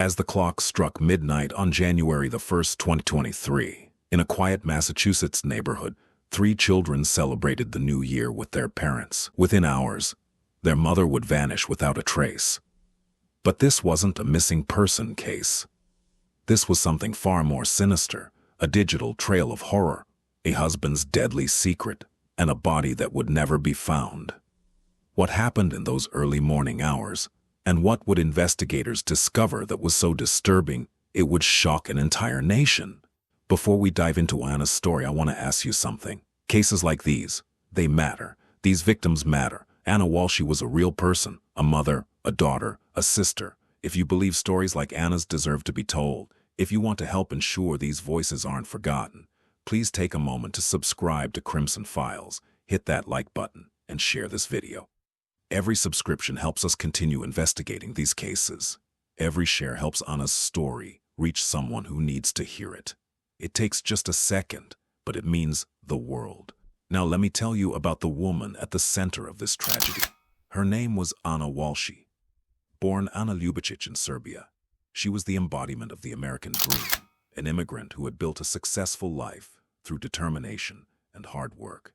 As the clock struck midnight on January the 1st, 2023, in a quiet Massachusetts neighborhood, 3 children celebrated the new year with their parents. Within hours, their mother would vanish without a trace. But this wasn't a missing person case. This was something far more sinister, a digital trail of horror, a husband's deadly secret, and a body that would never be found. What happened in those early morning hours, and what would investigators discover that was so disturbing it would shock an entire nation? Before we dive into Anna's story, I want to ask you something. Cases like these, they matter. These victims matter. Anna Walshe was a real person, a mother, a daughter, a sister. If you believe stories like Anna's deserve to be told, if you want to help ensure these voices aren't forgotten, please take a moment to subscribe to Crimson Files, hit that like button, and share this video. Every subscription helps us continue investigating these cases. Every share helps Anna's story reach someone who needs to hear it. It takes just a second, but it means the world. Now let me tell you about the woman at the center of this tragedy. Her name was Anna Walshe. Born Anna Ljubičić in Serbia, she was the embodiment of the American dream, an immigrant who had built a successful life through determination and hard work.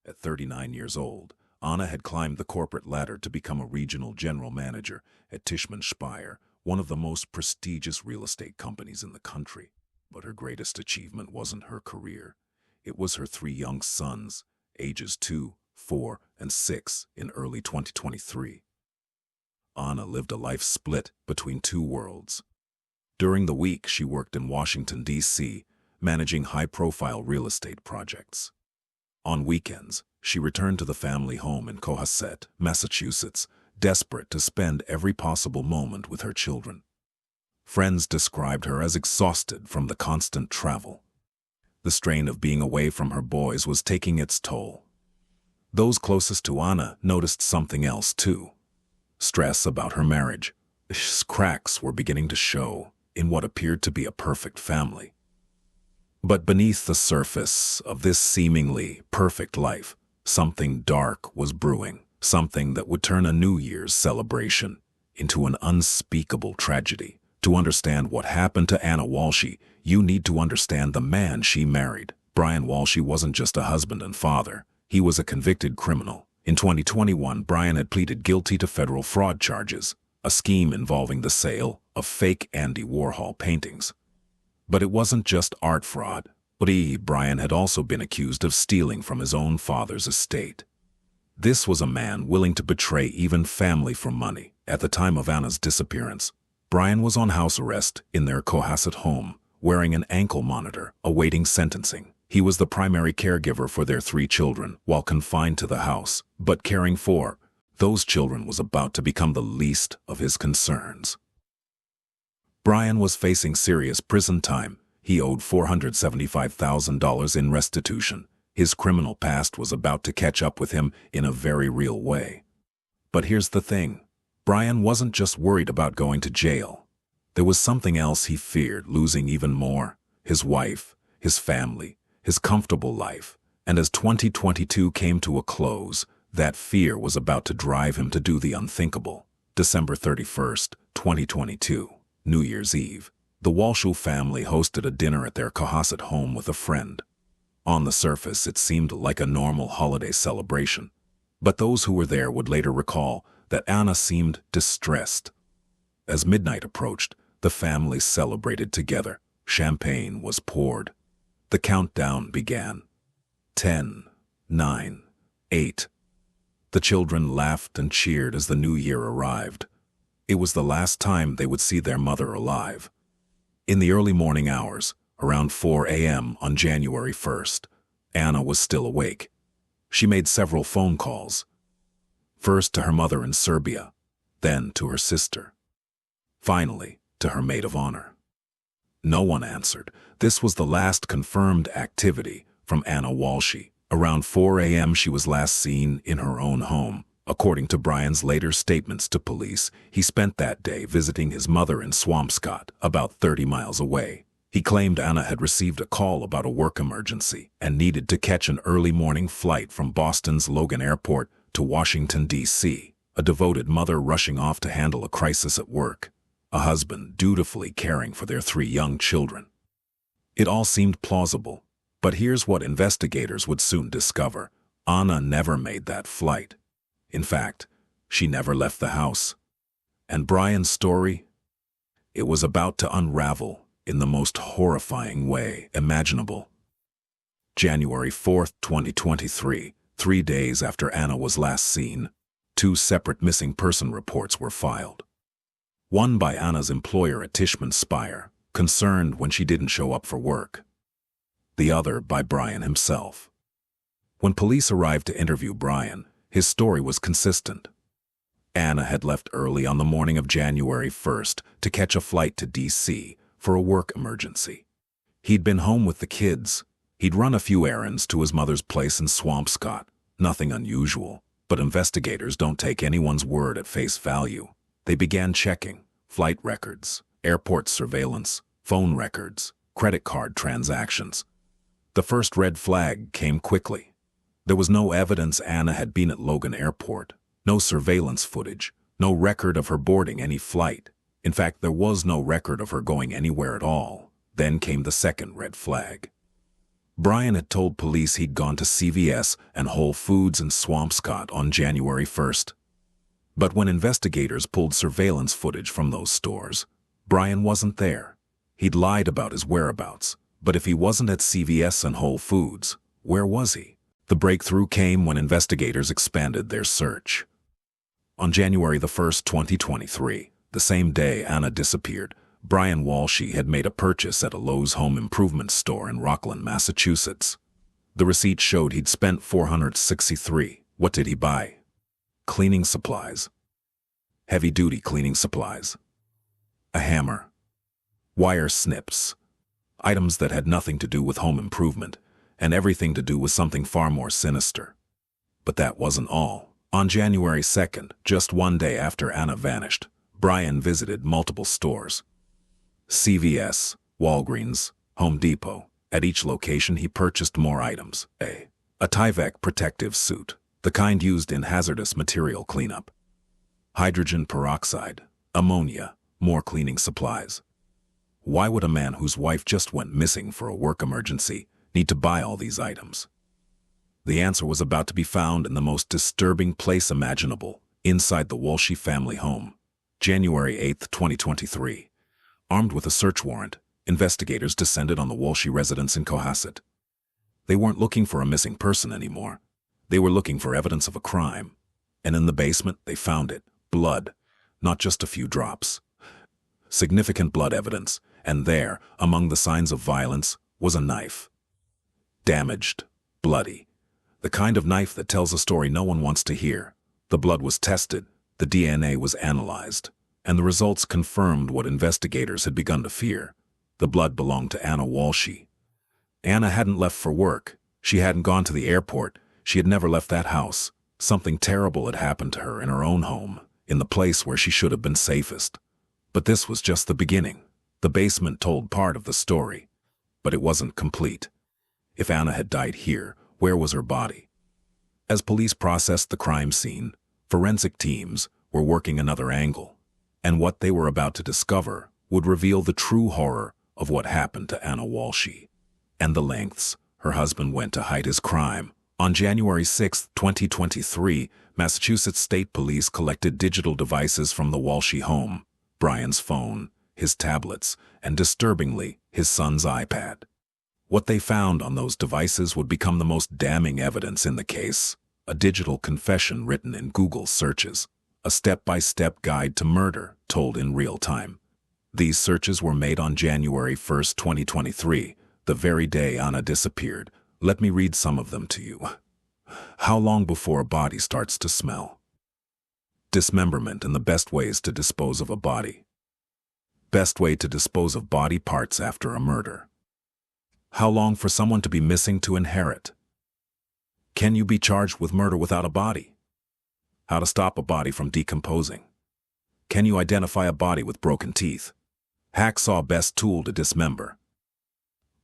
At 39 years old, Anna had climbed the corporate ladder to become a regional general manager at Tishman Speyer, one of the most prestigious real estate companies in the country. But her greatest achievement wasn't her career. It was her 3 young sons, ages 2, 4, and 6, in early 2023. Anna lived a life split between 2 worlds. During the week, she worked in Washington, D.C., managing high-profile real estate projects. On weekends, she returned to the family home in Cohasset, Massachusetts, desperate to spend every possible moment with her children. Friends described her as exhausted from the constant travel. The strain of being away from her boys was taking its toll. Those closest to Anna noticed something else too. Stress about her marriage. Cracks were beginning to show in what appeared to be a perfect family. But beneath the surface of this seemingly perfect life, something dark was brewing, something that would turn a New Year's celebration into an unspeakable tragedy. To understand what happened to Anna Walshe, you need to understand the man she married. Brian Walshe wasn't just a husband and father. He was a convicted criminal. In 2021, Brian had pleaded guilty to federal fraud charges, a scheme involving the sale of fake Andy Warhol paintings. But it wasn't just art fraud. Brian had also been accused of stealing from his own father's estate. This was a man willing to betray even family for money. At the time of Anna's disappearance, Brian was on house arrest in their Cohasset home, wearing an ankle monitor, awaiting sentencing. He was the primary caregiver for their 3 children while confined to the house, but caring for those children was about to become the least of his concerns. Brian was facing serious prison time. He owed $475,000 in restitution. His criminal past was about to catch up with him in a very real way. But here's the thing. Brian wasn't just worried about going to jail. There was something else he feared losing even more: his wife, his family, his comfortable life. And as 2022 came to a close, that fear was about to drive him to do the unthinkable. December 31st, 2022, New Year's Eve, the Walshe family hosted a dinner at their Cohasset home with a friend. On the surface, it seemed like a normal holiday celebration. But those who were there would later recall that Anna seemed distressed. As midnight approached, the family celebrated together. Champagne was poured. The countdown began. 10, 9, 8. The children laughed and cheered as the new year arrived. It was the last time they would see their mother alive. In the early morning hours, around 4 a.m. on January 1st, Anna was still awake. She made several phone calls. First to her mother in Serbia, then to her sister. Finally, to her maid of honor. No one answered. This was the last confirmed activity from Anna Walshe. Around 4 a.m. she was last seen in her own home. According to Brian's later statements to police, he spent that day visiting his mother in Swampscott, about 30 miles away. He claimed Anna had received a call about a work emergency and needed to catch an early morning flight from Boston's Logan Airport to Washington, D.C., a devoted mother rushing off to handle a crisis at work. a husband dutifully caring for their 3 young children. It all seemed plausible, but here's what investigators would soon discover. Anna never made that flight. In fact, she never left the house. And Brian's story? It was about to unravel in the most horrifying way imaginable. January 4th, 2023, 3 days after Anna was last seen, 2 separate missing person reports were filed. One by Anna's employer at Tishman Speyer, concerned when she didn't show up for work. The other by Brian himself. When police arrived to interview Brian, his story was consistent. Anna had left early on the morning of January 1st to catch a flight to D.C. for a work emergency. He'd been home with the kids. He'd run a few errands to his mother's place in Swampscott. Nothing unusual, but investigators don't take anyone's word at face value. They began checking flight records, airport surveillance, phone records, credit card transactions. The first red flag came quickly. There was no evidence Anna had been at Logan Airport, no surveillance footage, no record of her boarding any flight. In fact, there was no record of her going anywhere at all. Then came the second red flag. Brian had told police he'd gone to CVS and Whole Foods in Swampscott on January 1st. But when investigators pulled surveillance footage from those stores, Brian wasn't there. He'd lied about his whereabouts, but if he wasn't at CVS and Whole Foods, where was he? The breakthrough came when investigators expanded their search. On January 1st, 2023, the same day Anna disappeared, Brian Walshe had made a purchase at a Lowe's home improvement store in Rockland, Massachusetts. The receipt showed he'd spent $463. What did he buy? Cleaning supplies. Heavy-duty cleaning supplies. A hammer. Wire snips. Items that had nothing to do with home improvement, and everything to do with something far more sinister. But that wasn't all. On January 2nd, just 1 day after Anna vanished, Brian visited multiple stores. CVS, Walgreens, Home Depot. At each location he purchased more items. A Tyvek protective suit, the kind used in hazardous material cleanup. Hydrogen peroxide, ammonia, more cleaning supplies. Why would a man whose wife just went missing for a work emergency need to buy all these items? The answer was about to be found in the most disturbing place imaginable, inside the Walshe family home. January 8th, 2023. Armed with a search warrant, investigators descended on the Walshe residence in Cohasset. They weren't looking for a missing person anymore. They were looking for evidence of a crime. And in the basement, they found it. Blood. Not just a few drops. Significant blood evidence. And there, among the signs of violence, was a knife. Damaged. Bloody. The kind of knife that tells a story no one wants to hear. The blood was tested. The DNA was analyzed. And the results confirmed what investigators had begun to fear. The blood belonged to Anna Walshe. Anna hadn't left for work. She hadn't gone to the airport. She had never left that house. Something terrible had happened to her in her own home, in the place where she should have been safest. But this was just the beginning. The basement told part of the story, but it wasn't complete. If Anna had died here, where was her body? As police processed the crime scene, forensic teams were working another angle, and what they were about to discover would reveal the true horror of what happened to Anna Walshe, and the lengths her husband went to hide his crime. On January 6, 2023, Massachusetts State Police collected digital devices from the Walshe home, Brian's phone, his tablets, and disturbingly, his son's iPad. What they found on those devices would become the most damning evidence in the case, a digital confession written in Google searches, a step-by-step guide to murder told in real time. These searches were made on January 1, 2023, the very day Anna disappeared. Let me read some of them to you. How long before a body starts to smell? Dismemberment and the best ways to dispose of a body. Best way to dispose of body parts after a murder. How long for someone to be missing to inherit? Can you be charged with murder without a body? How to stop a body from decomposing. Can you identify a body with broken teeth? Hacksaw best tool to dismember.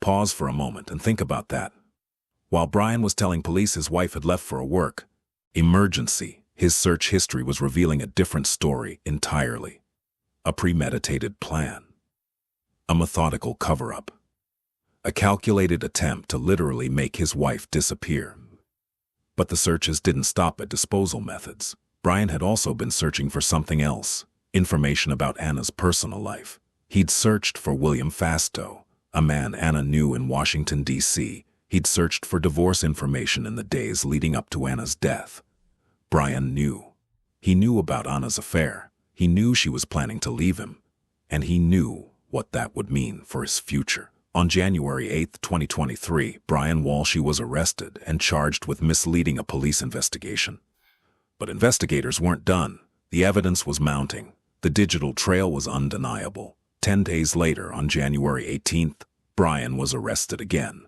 Pause for a moment and think about that. While Brian was telling police his wife had left for a work emergency, his search history was revealing a different story entirely. a premeditated plan, a methodical cover-up, a calculated attempt to literally make his wife disappear. But the searches didn't stop at disposal methods. Brian had also been searching for something else, information about Anna's personal life. He'd searched for William Fastow, a man Anna knew in Washington, D.C. He'd searched for divorce information in the days leading up to Anna's death. Brian knew. He knew about Anna's affair. He knew she was planning to leave him. And he knew what that would mean for his future. On January 8, 2023, Brian Walshe was arrested and charged with misleading a police investigation. But investigators weren't done. The evidence was mounting. The digital trail was undeniable. 10 days later, on January 18th, Brian was arrested again.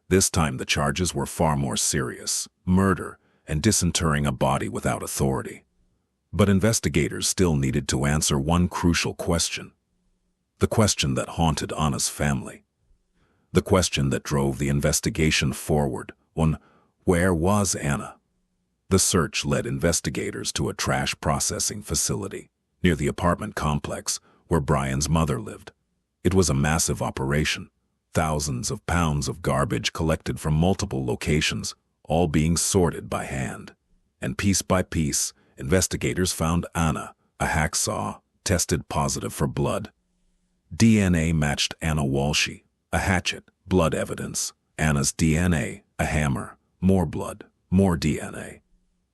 This time the charges were far more serious: murder and disinterring a body without authority. But investigators still needed to answer one crucial question. The question that haunted Anna's family. The question that drove the investigation forward. Where was Anna? The search led investigators to a trash processing facility near the apartment complex where Brian's mother lived. It was a massive operation. Thousands of pounds of garbage collected from multiple locations, all being sorted by hand. And piece by piece, investigators found Anna, a hacksaw, tested positive for blood. DNA matched Anna Walshe, a hatchet, blood evidence. Anna's DNA, a hammer, more blood, more DNA.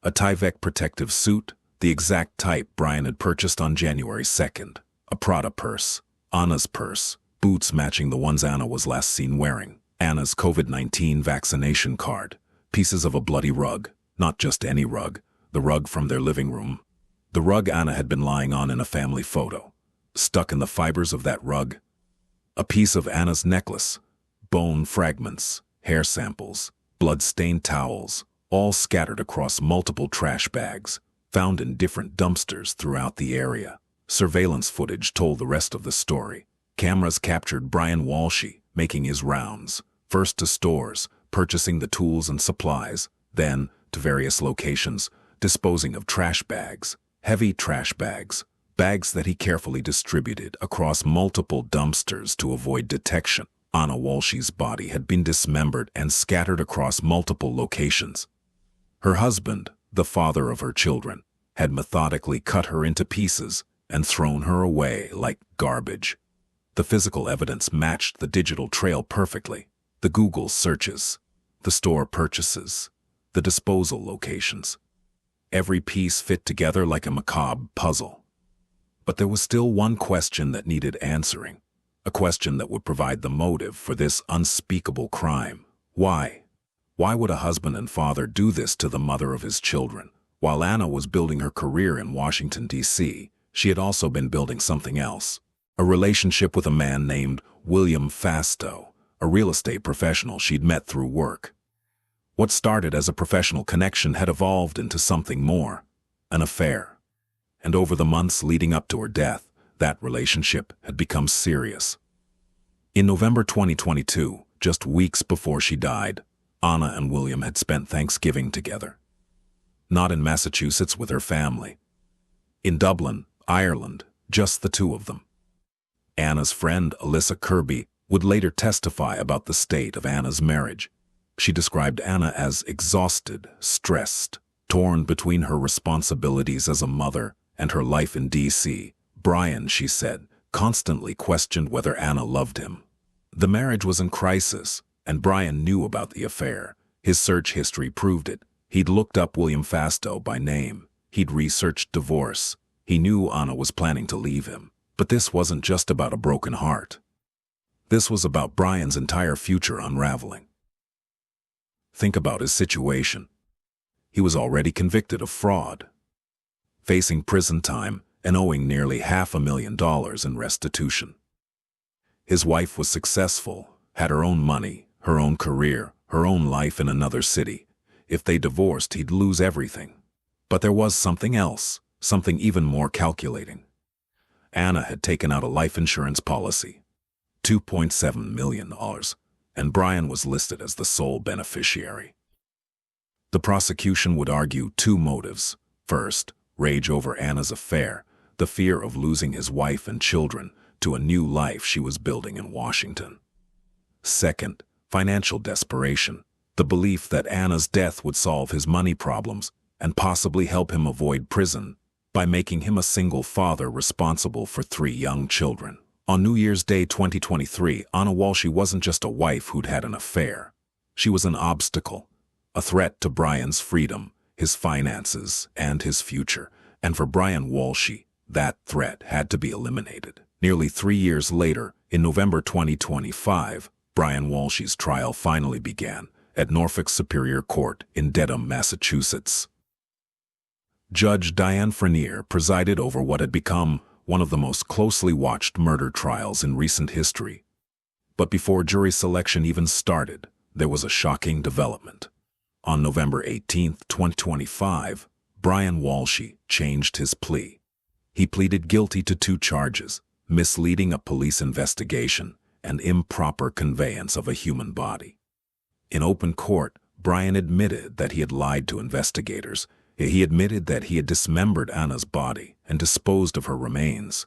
A Tyvek protective suit, the exact type Brian had purchased on January 2nd. A Prada purse, Anna's purse, boots matching the ones Anna was last seen wearing. Anna's COVID-19 vaccination card, pieces of a bloody rug, not just any rug, the rug from their living room. The rug Anna had been lying on in a family photo. Stuck in the fibers of that rug, a piece of Anna's necklace, bone fragments, hair samples, blood-stained towels, all scattered across multiple trash bags, found in different dumpsters throughout the area. Surveillance footage told the rest of the story. Cameras captured Brian Walshe making his rounds, first to stores, purchasing the tools and supplies, then to various locations, disposing of trash bags, heavy trash bags, bags that he carefully distributed across multiple dumpsters to avoid detection. Anna Walshe's body had been dismembered and scattered across multiple locations. Her husband, the father of her children, had methodically cut her into pieces and thrown her away like garbage. The physical evidence matched the digital trail perfectly. The Google searches, the store purchases, the disposal locations. Every piece fit together like a macabre puzzle. But there was still one question that needed answering, a question that would provide the motive for this unspeakable crime. Why? Why would a husband and father do this to the mother of his children? While Anna was building her career in Washington, D.C., she had also been building something else, a relationship with a man named William Fastow, a real estate professional she'd met through work. What started as a professional connection had evolved into something more, an affair. And over the months leading up to her death, that relationship had become serious. In November 2022, just weeks before she died, Anna and William had spent Thanksgiving together. Not in Massachusetts with her family. In Dublin, Ireland, just the two of them. Anna's friend, Alyssa Kirby, would later testify about the state of Anna's marriage. She described Anna as exhausted, stressed, torn between her responsibilities as a mother and her life in D.C. Brian, she said, constantly questioned whether Anna loved him. The marriage was in crisis, and Brian knew about the affair. His search history proved it. He'd looked up William Fastow by name. He'd researched divorce. He knew Anna was planning to leave him. But this wasn't just about a broken heart. This was about Brian's entire future unraveling. Think about his situation. He was already convicted of fraud, facing prison time and owing nearly $500,000 in restitution. His wife was successful, had her own money, her own career, her own life in another city. If they divorced, he'd lose everything. But there was something else, something even more calculating. Anna had taken out a life insurance policy, $2.7 million, and Brian was listed as the sole beneficiary. The prosecution would argue two motives. First, rage over Anna's affair. the fear of losing his wife and children to a new life she was building in Washington. Second, financial desperation, the belief that Anna's death would solve his money problems and possibly help him avoid prison by making him a single father responsible for 3 young children. On New Year's Day 2023, Anna Walshe wasn't just a wife who'd had an affair. She was an obstacle, a threat to Brian's freedom, his finances, and his future. And for Brian Walshe, that threat had to be eliminated. Nearly 3 years later, in November 2025, Brian Walshe's trial finally began at Norfolk Superior Court in Dedham, Massachusetts. Judge Diane Frenier presided over what had become one of the most closely watched murder trials in recent history. But before jury selection even started, there was a shocking development. On November 18, 2025, Brian Walshe changed his plea. He pleaded guilty to 2 charges: misleading a police investigation and improper conveyance of a human body. In open court, Brian admitted that he had lied to investigators. He admitted that he had dismembered Anna's body and disposed of her remains.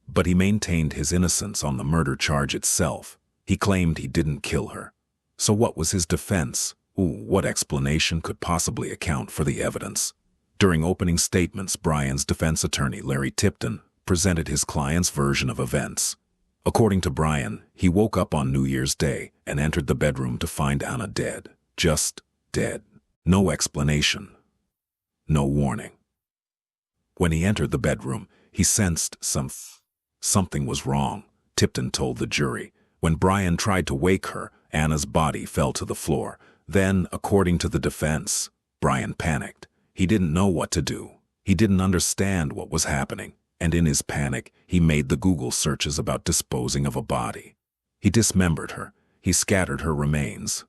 But he maintained his innocence on the murder charge itself. He claimed he didn't kill her. So what was his defense? What explanation could possibly account for the evidence? During opening statements, Brian's defense attorney, Larry Tipton, presented his client's version of events. According to Brian, he woke up on New Year's Day and entered the bedroom to find Anna dead. Just dead. No explanation. No warning. When he entered the bedroom, he sensed something was wrong, Tipton told the jury. When Brian tried to wake her, Anna's body fell to the floor. Then, according to the defense, Brian panicked. He didn't know what to do. He didn't understand what was happening, and in his panic, he made the Google searches about disposing of a body. He dismembered her. He scattered her remains.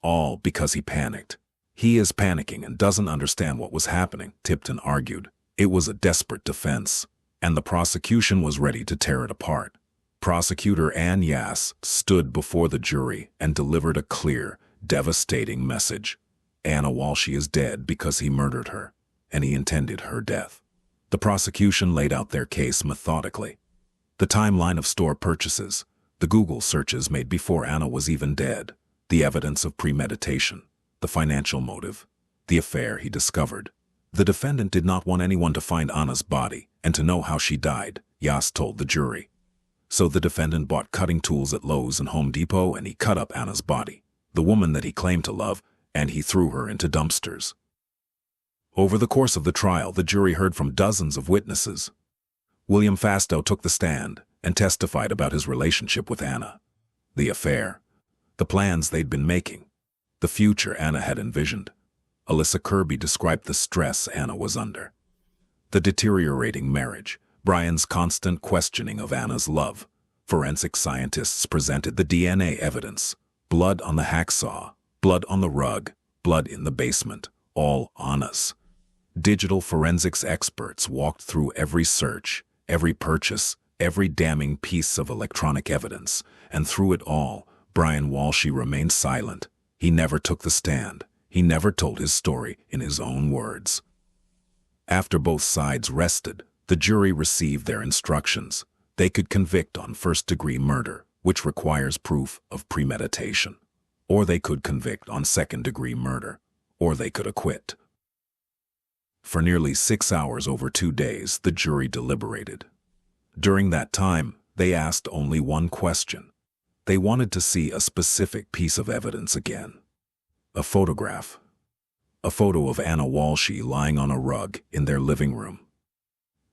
All because he panicked. He is panicking and doesn't understand what was happening, Tipton argued. It was a desperate defense, and the prosecution was ready to tear it apart. Prosecutor Ann Yass stood before the jury and delivered a clear, devastating message. Anna Walshe is dead because he murdered her, and he intended her death. The prosecution laid out their case methodically. The timeline of store purchases, the Google searches made before Anna was even dead, the evidence of premeditation, the financial motive, the affair he discovered. The defendant did not want anyone to find Anna's body and to know how she died, Yass told the jury. So the defendant bought cutting tools at Lowe's and Home Depot, and he cut up Anna's body, the woman that he claimed to love, and he threw her into dumpsters. Over the course of the trial, the jury heard from dozens of witnesses. William Fastow took the stand and testified about his relationship with Anna, the affair, the plans they'd been making, the future Anna had envisioned. Alyssa Kirby described the stress Anna was under, the deteriorating marriage, Brian's constant questioning of Anna's love. Forensic scientists presented the DNA evidence: blood on the hacksaw, blood on the rug, blood in the basement, all Anna's. Digital forensics experts walked through every search, every purchase, every damning piece of electronic evidence, and through it all, Brian Walshe remained silent. He never took the stand. He never told his story in his own words. After both sides rested, the jury received their instructions. They could convict on first-degree murder, which requires proof of premeditation. Or they could convict on second-degree murder. Or they could acquit. For nearly 6 hours over 2 days, the jury deliberated. During that time, they asked only one question. They wanted to see a specific piece of evidence again. A photograph. A photo of Anna Walshe lying on a rug in their living room.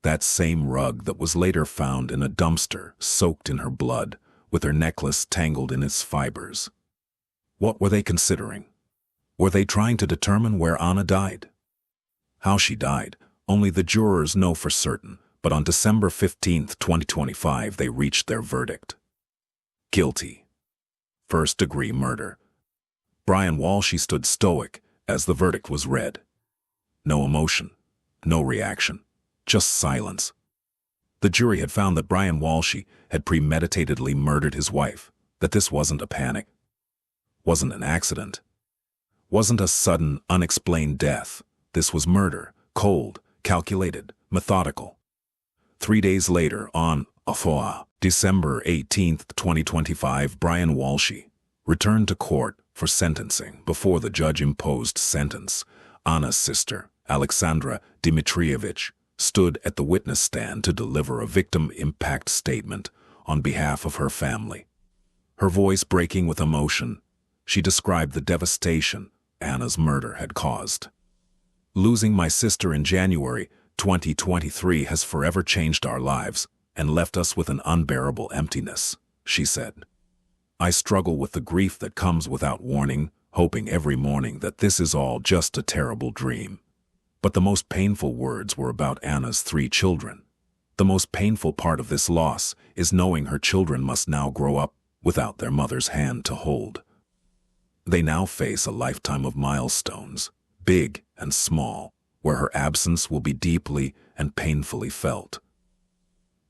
That same rug that was later found in a dumpster, soaked in her blood, with her necklace tangled in its fibers. What were they considering? Were they trying to determine where Anna died? How she died, only the jurors know for certain, but on December 15, 2025, they reached their verdict. Guilty. First-degree murder. Brian Walshe stood stoic as the verdict was read. No emotion, no reaction, just silence. The jury had found that Brian Walshe had premeditatedly murdered his wife, that this wasn't a panic, wasn't an accident, wasn't a sudden, unexplained death. This was murder, cold, calculated, methodical. 3 days later, on December 18, 2025, Brian Walshe returned to court for sentencing. Before the judge imposed sentence, Anna's sister, Alexandra Dmitrievich, stood at the witness stand to deliver a victim impact statement on behalf of her family. Her voice breaking with emotion, she described the devastation Anna's murder had caused. "Losing my sister in January 2023 has forever changed our lives and left us with an unbearable emptiness," she said. "I struggle with the grief that comes without warning, hoping every morning that this is all just a terrible dream." But the most painful words were about Anna's 3 children. "The most painful part of this loss is knowing her children must now grow up without their mother's hand to hold. They now face a lifetime of milestones, big and small, where her absence will be deeply and painfully felt."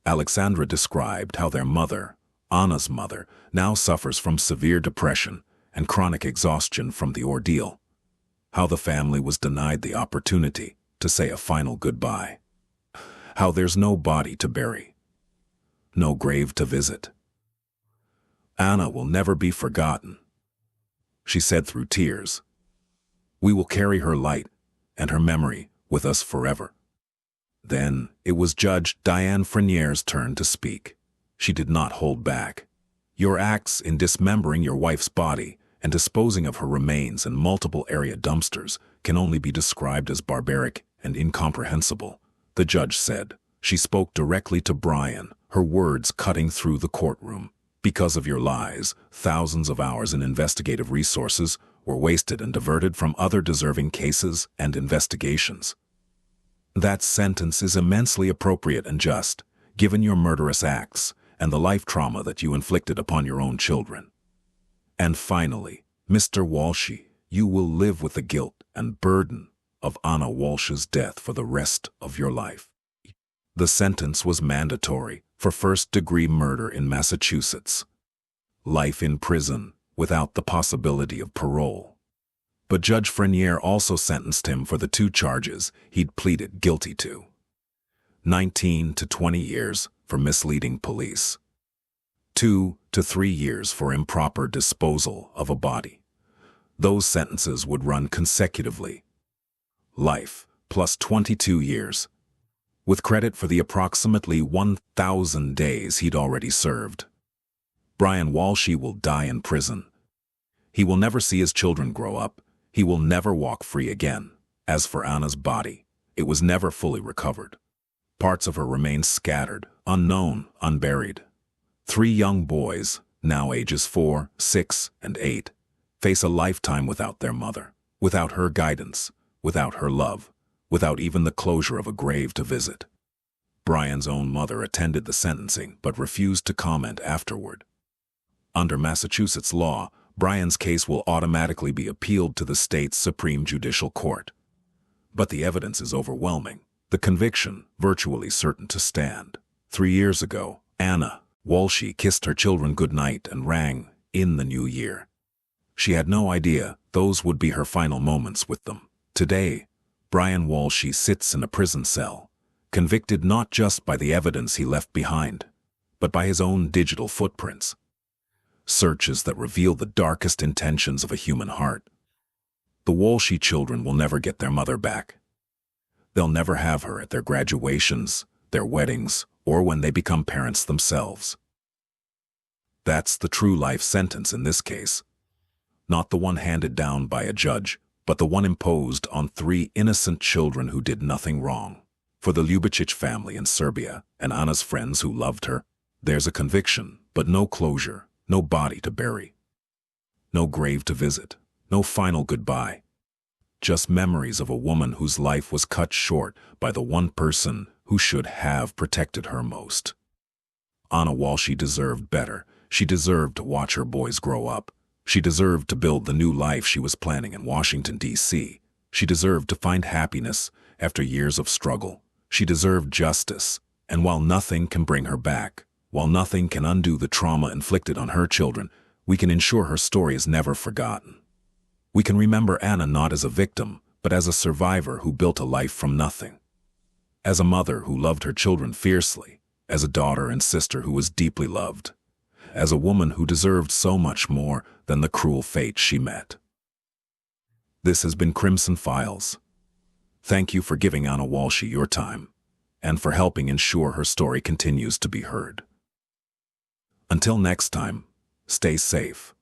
Alexandra described how their mother, Anna's mother, now suffers from severe depression and chronic exhaustion from the ordeal. How the family was denied the opportunity to say a final goodbye. How there's no body to bury, no grave to visit. "Anna will never be forgotten," she said through tears. "We will carry her light and her memory with us forever." Then it was Judge Diane Frenier's turn to speak. She did not hold back. "Your acts in dismembering your wife's body and disposing of her remains in multiple area dumpsters can only be described as barbaric and incomprehensible," the judge said. She spoke directly to Brian, her words cutting through the courtroom. "Because of your lies, thousands of hours in investigative resources were wasted and diverted from other deserving cases and investigations. That sentence is immensely appropriate and just, given your murderous acts and the life trauma that you inflicted upon your own children. And finally, Mr. Walshe, you will live with the guilt and burden of Anna Walshe's death for the rest of your life." The sentence was mandatory for first-degree murder in Massachusetts. Life in prison without the possibility of parole. But Judge Frenier also sentenced him for the 2 charges he'd pleaded guilty to. 19 to 20 years for misleading police. 2 to 3 years for improper disposal of a body. Those sentences would run consecutively. Life plus 22 years, with credit for the approximately 1,000 days he'd already served. Brian Walshe will die in prison. He will never see his children grow up. He will never walk free again. As for Anna's body, it was never fully recovered. Parts of her remain scattered, unknown, unburied. 3 young boys, now ages 4, 6, and 8, face a lifetime without their mother, without her guidance, without her love, without even the closure of a grave to visit. Brian's own mother attended the sentencing but refused to comment afterward. Under Massachusetts law, Brian's case will automatically be appealed to the state's Supreme Judicial Court. But the evidence is overwhelming, the conviction virtually certain to stand. 3 years ago, Anna Walshe kissed her children goodnight and rang in the new year. She had no idea those would be her final moments with them. Today, Brian Walshe sits in a prison cell, convicted not just by the evidence he left behind, but by his own digital footprints. Searches that reveal the darkest intentions of a human heart. The Walshe children will never get their mother back. They'll never have her at their graduations, their weddings, or when they become parents themselves. That's the true life sentence in this case. Not the one handed down by a judge, but the one imposed on 3 innocent children who did nothing wrong. For the Ljubicic family in Serbia and Anna's friends who loved her, there's a conviction, but no closure, no body to bury, no grave to visit, no final goodbye. Just memories of a woman whose life was cut short by the one person who should have protected her most. Anna Walshe deserved better. She deserved to watch her boys grow up. She deserved to build the new life she was planning in Washington, D.C. She deserved to find happiness after years of struggle. She deserved justice. And while nothing can bring her back, while nothing can undo the trauma inflicted on her children, we can ensure her story is never forgotten. We can remember Anna not as a victim, but as a survivor who built a life from nothing. as a mother who loved her children fiercely, as a daughter and sister who was deeply loved, as a woman who deserved so much more than the cruel fate she met. This has been Crimson Files. Thank you for giving Anna Walshe your time, and for helping ensure her story continues to be heard. Until next time, stay safe.